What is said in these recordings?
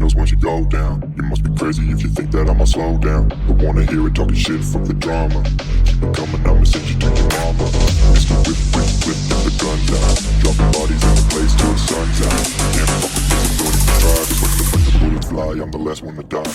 windows once you go down. You must be crazy if you think that I'ma slow down. Don't wanna hear it talking shit, fuck the drama. Keep it coming, I'ma send you to your mama. Mr. Whip, whip, whip, get the guns out. Dropping bodies in the place till the sun's out. Can't fuck with me, so don't even try. Cause when the bullets fly, I'm the last one to die.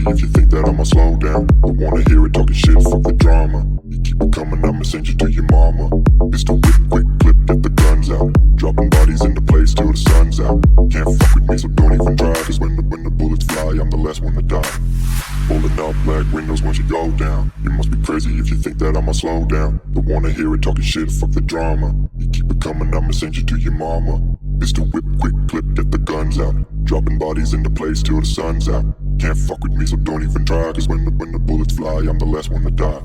If you think that I'ma slow down, don't wanna hear it talking shit, fuck the drama. You keep it coming, I'ma send you to your mama. It's the whip, quick clip, get the guns out. Dropping bodies in the place till the sun's out. Can't fuck with me, so don't even try. Cause when the bullets fly, I'm the last one to die. Pulling up black windows once you go down. You must be crazy if you think that I'ma slow down. Don't wanna hear it talking shit, fuck the drama. You keep it coming, I'ma send you to your mama. It's the whip, quick clip, get the guns out. Dropping bodies in the place till the sun's out. Can't fuck with me, so don't even try. Cause when the bullets fly, I'm the last one to die.